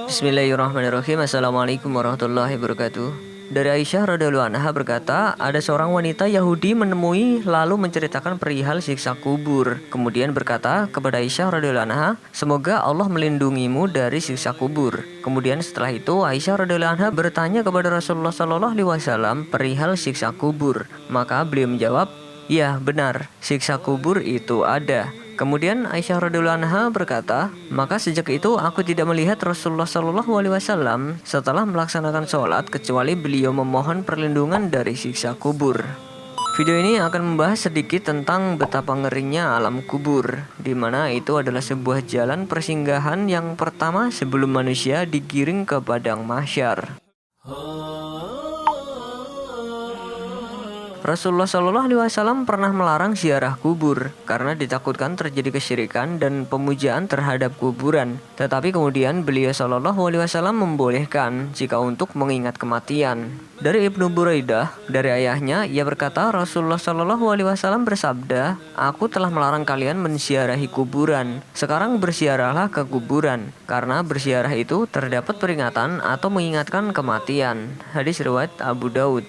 Bismillahirrahmanirrahim. Assalamualaikum warahmatullahi wabarakatuh. Dari Aisyah radhiyallahu anha berkata, ada seorang wanita Yahudi menemui lalu menceritakan perihal siksa kubur. Kemudian berkata kepada Aisyah radhiyallahu anha, semoga Allah melindungimu dari siksa kubur. Kemudian setelah itu Aisyah radhiyallahu anha bertanya kepada Rasulullah sallallahu alaihi wasallam perihal siksa kubur. Maka beliau menjawab, ya benar, siksa kubur itu ada. Kemudian Aisyah radhiyallahu anha berkata, maka sejak itu aku tidak melihat Rasulullah Shallallahu alaihi wasallam setelah melaksanakan sholat kecuali beliau memohon perlindungan dari siksa kubur. Video ini akan membahas sedikit tentang betapa ngerinya alam kubur, di mana itu adalah sebuah jalan persinggahan yang pertama sebelum manusia digiring ke padang mahsyar. Rasulullah Shallallahu Alaihi Wasallam pernah melarang ziarah kubur karena ditakutkan terjadi kesyirikan dan pemujaan terhadap kuburan. Tetapi kemudian beliau Shallallahu Alaihi Wasallam membolehkan jika untuk mengingat kematian. Dari Ibnu Buraidah, dari ayahnya, ia berkata Rasulullah Shallallahu Alaihi Wasallam bersabda, aku telah melarang kalian menziarahi kuburan. Sekarang berziarahlah ke kuburan, karena berziarah itu terdapat peringatan atau mengingatkan kematian. Hadis riwayat Abu Daud.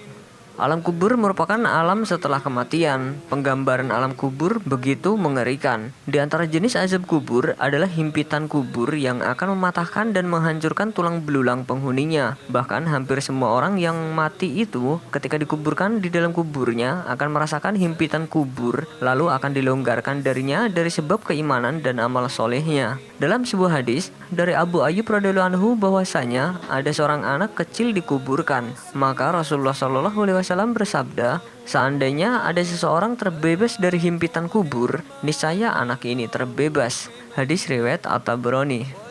Alam kubur merupakan alam setelah kematian. Penggambaran alam kubur begitu mengerikan. Di antara jenis azab kubur adalah himpitan kubur yang akan mematahkan dan menghancurkan tulang belulang penghuninya. Bahkan hampir semua orang yang mati itu ketika dikuburkan di dalam kuburnya akan merasakan himpitan kubur, lalu akan dilonggarkan darinya dari sebab keimanan dan amal solehnya. Dalam sebuah hadis dari Abu Ayyub radhiyallahu anhu bahwasanya ada seorang anak kecil dikuburkan, maka Rasulullah Shallallahu alaihi wasallam bersabda, seandainya ada seseorang terbebas dari himpitan kubur, niscaya anak ini terbebas. Hadis riwayat At-Tabrani.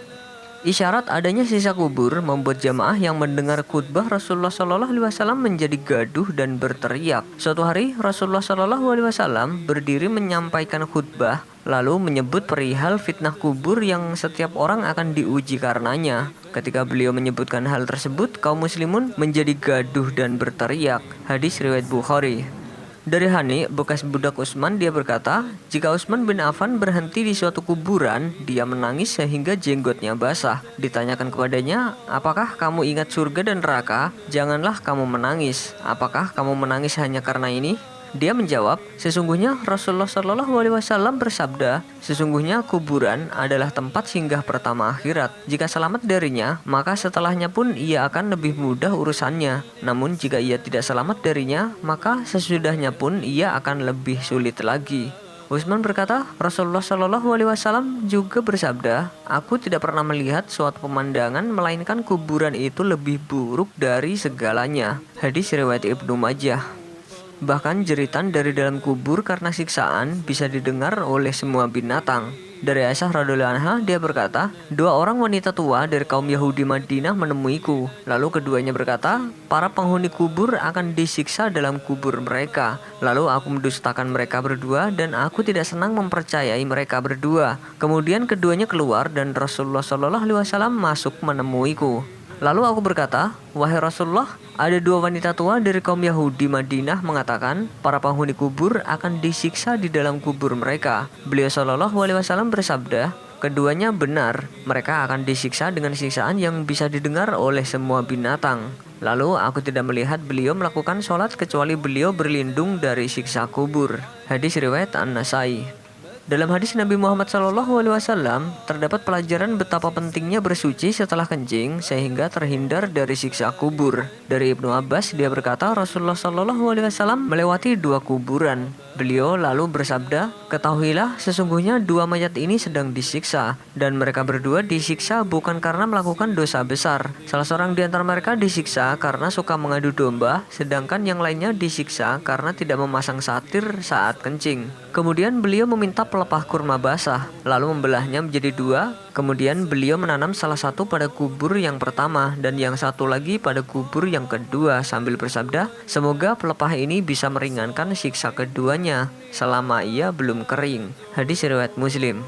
Isyarat adanya sisa kubur membuat jamaah yang mendengar khutbah Rasulullah Shallallahu Alaihi Wasallam menjadi gaduh dan berteriak. Suatu hari Rasulullah Shallallahu Alaihi Wasallam berdiri menyampaikan khutbah, lalu menyebut perihal fitnah kubur yang setiap orang akan diuji karenanya. Ketika beliau menyebutkan hal tersebut, kaum muslimun menjadi gaduh dan berteriak. Hadis riwayat Bukhari. Dari Hani, bekas budak Utsman, dia berkata, jika Utsman bin Affan berhenti di suatu kuburan, dia menangis sehingga jenggotnya basah. Ditanyakan kepadanya, apakah kamu ingat surga dan neraka? Janganlah kamu menangis. Apakah kamu menangis hanya karena ini? Dia menjawab, sesungguhnya Rasulullah Shallallahu Alaihi Wasallam bersabda, sesungguhnya kuburan adalah tempat singgah pertama akhirat. Jika selamat darinya, maka setelahnya pun ia akan lebih mudah urusannya. Namun jika ia tidak selamat darinya, maka sesudahnya pun ia akan lebih sulit lagi. Utsman berkata, Rasulullah Shallallahu Alaihi Wasallam juga bersabda, aku tidak pernah melihat suatu pemandangan melainkan kuburan itu lebih buruk dari segalanya. Hadis riwayat Ibnu Majah. Bahkan jeritan dari dalam kubur karena siksaan bisa didengar oleh semua binatang. Dari Aisyah radhiyallahu anha, dia berkata, dua orang wanita tua dari kaum Yahudi Madinah menemuiku. Lalu keduanya berkata, para penghuni kubur akan disiksa dalam kubur mereka. Lalu aku mendustakan mereka berdua dan aku tidak senang mempercayai mereka berdua. Kemudian keduanya keluar dan Rasulullah Shallallahu Alaihi Wasallam masuk menemuiku. Lalu aku berkata, wahai Rasulullah, ada dua wanita tua dari kaum Yahudi Madinah mengatakan para penghuni kubur akan disiksa di dalam kubur mereka. Beliau Shallallahu Alaihi Wasallam bersabda, keduanya benar, mereka akan disiksa dengan siksaan yang bisa didengar oleh semua binatang. Lalu aku tidak melihat beliau melakukan sholat kecuali beliau berlindung dari siksa kubur. Hadis riwayat An-Nasai. Dalam hadis Nabi Muhammad SAW terdapat pelajaran betapa pentingnya bersuci setelah kencing sehingga terhindar dari siksa kubur. Dari Ibnu Abbas, dia berkata Rasulullah SAW melewati dua kuburan. Beliau lalu bersabda, ketahuilah sesungguhnya dua mayat ini sedang disiksa dan mereka berdua disiksa bukan karena melakukan dosa besar. Salah seorang di antara mereka disiksa karena suka mengadu domba, sedangkan yang lainnya disiksa karena tidak memasang satir saat kencing. Kemudian beliau meminta pelepah kurma basah, lalu membelahnya menjadi dua. Kemudian beliau menanam salah satu pada kubur yang pertama dan yang satu lagi pada kubur yang kedua sambil bersabda, semoga pelepah ini bisa meringankan siksa keduanya selama ia belum kering. Hadis riwayat Muslim.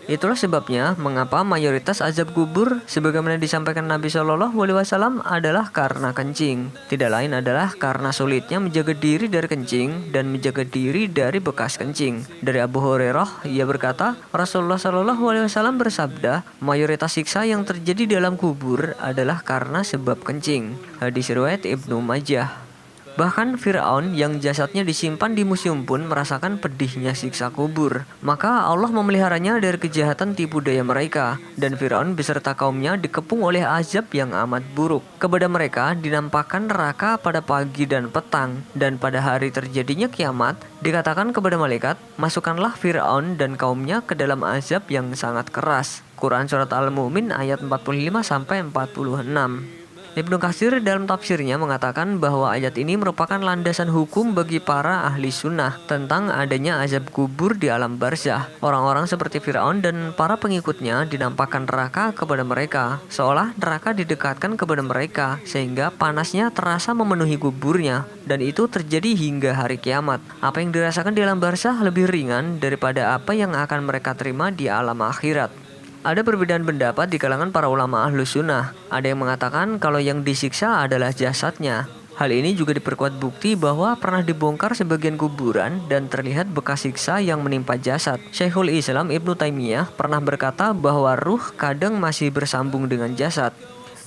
Itulah sebabnya mengapa mayoritas azab kubur sebagaimana disampaikan Nabi Shallallahu Alaihi Wasallam adalah karena kencing. Tidak lain adalah karena sulitnya menjaga diri dari kencing dan menjaga diri dari bekas kencing. Dari Abu Hurairah, ia berkata, Rasulullah Shallallahu Alaihi Wasallam bersabda, mayoritas siksa yang terjadi dalam kubur adalah karena sebab kencing. Hadis riwayat Ibnu Majah. Bahkan Fir'aun yang jasadnya disimpan di museum pun merasakan pedihnya siksa kubur. Maka Allah memeliharanya dari kejahatan tipu daya mereka. Dan Fir'aun beserta kaumnya dikepung oleh azab yang amat buruk. Kepada mereka dinampakkan neraka pada pagi dan petang. Dan pada hari terjadinya kiamat, dikatakan kepada malaikat, masukkanlah Fir'aun dan kaumnya ke dalam azab yang sangat keras. Quran Surat Al-Mu'min ayat 45-46. Ibnu Katsir dalam tafsirnya mengatakan bahwa ayat ini merupakan landasan hukum bagi para ahli sunnah tentang adanya azab kubur di alam barzah. Orang-orang seperti Fir'aun dan para pengikutnya dinampakkan neraka kepada mereka, seolah neraka didekatkan kepada mereka sehingga panasnya terasa memenuhi kuburnya, dan itu terjadi hingga hari kiamat. Apa yang dirasakan di alam barzah lebih ringan daripada apa yang akan mereka terima di alam akhirat. Ada perbedaan pendapat di kalangan para ulama ahlus sunnah. Ada yang mengatakan kalau yang disiksa adalah jasadnya. Hal ini juga diperkuat bukti bahwa pernah dibongkar sebagian kuburan dan terlihat bekas siksa yang menimpa jasad. Syekhul Islam Ibnu Taimiyah pernah berkata bahwa ruh kadang masih bersambung dengan jasad.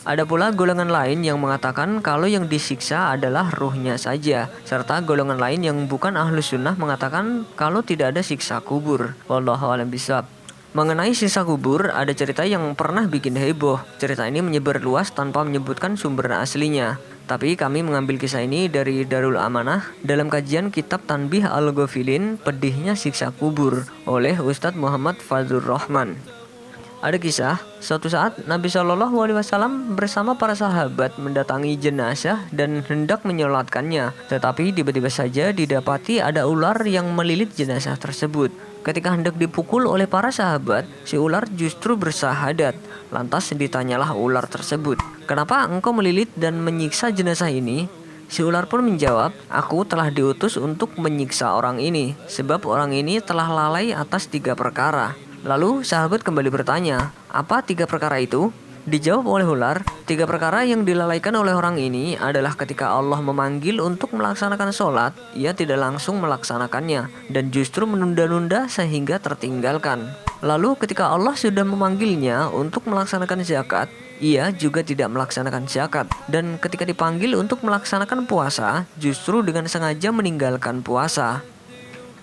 Ada pula golongan lain yang mengatakan kalau yang disiksa adalah ruhnya saja. Serta golongan lain yang bukan ahlus sunnah mengatakan kalau tidak ada siksa kubur. Wallahu a'lam bishawab. Mengenai siksa kubur, ada cerita yang pernah bikin heboh. Cerita ini menyebar luas tanpa menyebutkan sumber aslinya. Tapi kami mengambil kisah ini dari Darul Amanah dalam kajian kitab Tanbih Al-Ghafilin, Pedihnya Siksa Kubur oleh Ustadz Muhammad Fazlur Rahman. Ada kisah, suatu saat Nabi Shallallahu Alaihi Wasallam bersama para sahabat mendatangi jenazah dan hendak menyolatkannya. Tetapi tiba-tiba saja didapati ada ular yang melilit jenazah tersebut. Ketika hendak dipukul oleh para sahabat, si ular justru bersahadat. Lantas ditanyalah ular tersebut, "Kenapa engkau melilit dan menyiksa jenazah ini?" Si ular pun menjawab, "Aku telah diutus untuk menyiksa orang ini, sebab orang ini telah lalai atas 3 perkara." Lalu sahabat kembali bertanya, "Apa 3 perkara itu?" Dijawab oleh ular, 3 perkara yang dilalaikan oleh orang ini adalah ketika Allah memanggil untuk melaksanakan sholat, ia tidak langsung melaksanakannya, dan justru menunda-nunda sehingga tertinggalkan. Lalu ketika Allah sudah memanggilnya untuk melaksanakan zakat, ia juga tidak melaksanakan zakat. Dan ketika dipanggil untuk melaksanakan puasa, justru dengan sengaja meninggalkan puasa.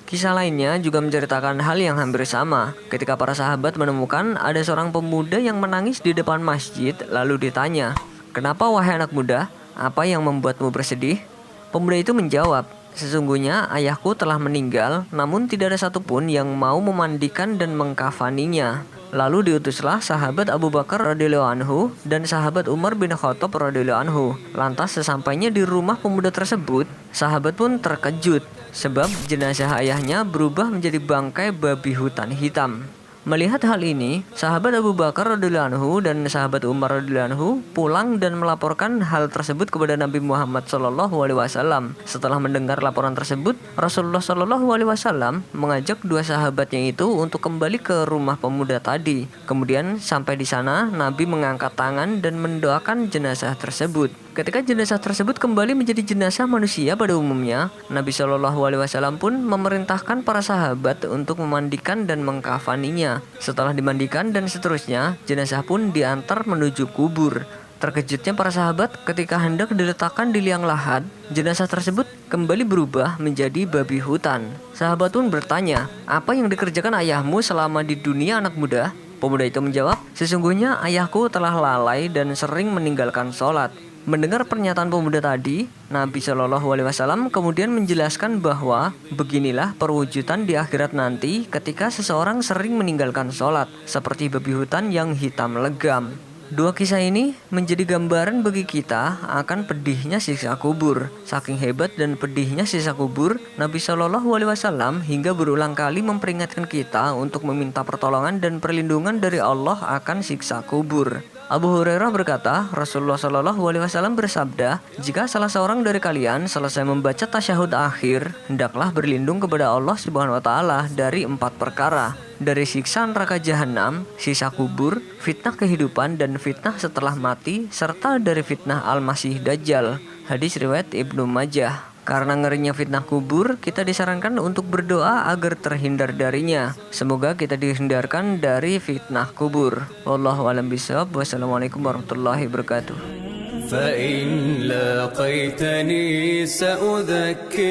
Kisah lainnya juga menceritakan hal yang hampir sama. Ketika para sahabat menemukan ada seorang pemuda yang menangis di depan masjid, lalu ditanya, "Kenapa wahai anak muda? Apa yang membuatmu bersedih?" Pemuda itu menjawab, "Sesungguhnya ayahku telah meninggal, namun tidak ada satupun yang mau memandikan dan mengkafaninya." Lalu diutuslah sahabat Abu Bakar radhiyallahu anhu dan sahabat Umar bin Khattab radhiyallahu anhu. Lantas sesampainya di rumah pemuda tersebut, sahabat pun terkejut sebab jenazah ayahnya berubah menjadi bangkai babi hutan hitam. Melihat hal ini, sahabat Abu Bakar radhiyallahu anhu dan sahabat Umar radhiyallahu anhu pulang dan melaporkan hal tersebut kepada Nabi Muhammad SAW. Setelah mendengar laporan tersebut, Rasulullah SAW mengajak 2 sahabatnya itu untuk kembali ke rumah pemuda tadi. Kemudian sampai di sana, Nabi mengangkat tangan dan mendoakan jenazah tersebut. Ketika jenazah tersebut kembali menjadi jenazah manusia pada umumnya, Nabi SAW pun memerintahkan para sahabat untuk memandikan dan mengkafaninya. Setelah dimandikan dan seterusnya, jenazah pun diantar menuju kubur. Terkejutnya para sahabat ketika hendak diletakkan di liang lahat, jenazah tersebut kembali berubah menjadi babi hutan. Sahabat pun bertanya, "Apa yang dikerjakan ayahmu selama di dunia, anak muda?" Pemuda itu menjawab, "Sesungguhnya ayahku telah lalai dan sering meninggalkan sholat." Mendengar pernyataan pemuda tadi, Nabi Shallallahu Alaihi Wasallam kemudian menjelaskan bahwa beginilah perwujudan di akhirat nanti ketika seseorang sering meninggalkan sholat, seperti babi hutan yang hitam legam. 2 kisah ini menjadi gambaran bagi kita akan pedihnya siksa kubur. Saking hebat dan pedihnya siksa kubur, Nabi Shallallahu Alaihi Wasallam hingga berulang kali memperingatkan kita untuk meminta pertolongan dan perlindungan dari Allah akan siksa kubur. Abu Hurairah berkata, Rasulullah Shallallahu Alaihi Wasallam bersabda, jika salah seorang dari kalian selesai membaca tasyahud akhir, hendaklah berlindung kepada Allah Subhanahu Wa Taala dari 4 perkara, dari siksa neraka jahanam, sisa kubur, fitnah kehidupan dan fitnah setelah mati, serta dari fitnah Al-Masih Dajjal. Hadis riwayat Ibnu Majah. Karena ngerinya fitnah kubur, kita disarankan untuk berdoa agar terhindar darinya. Semoga kita dihindarkan dari fitnah kubur. Wallahu a'lam bishawab. Wassalamualaikum warahmatullahi wabarakatuh. فإن لاقيتني سأذكرنك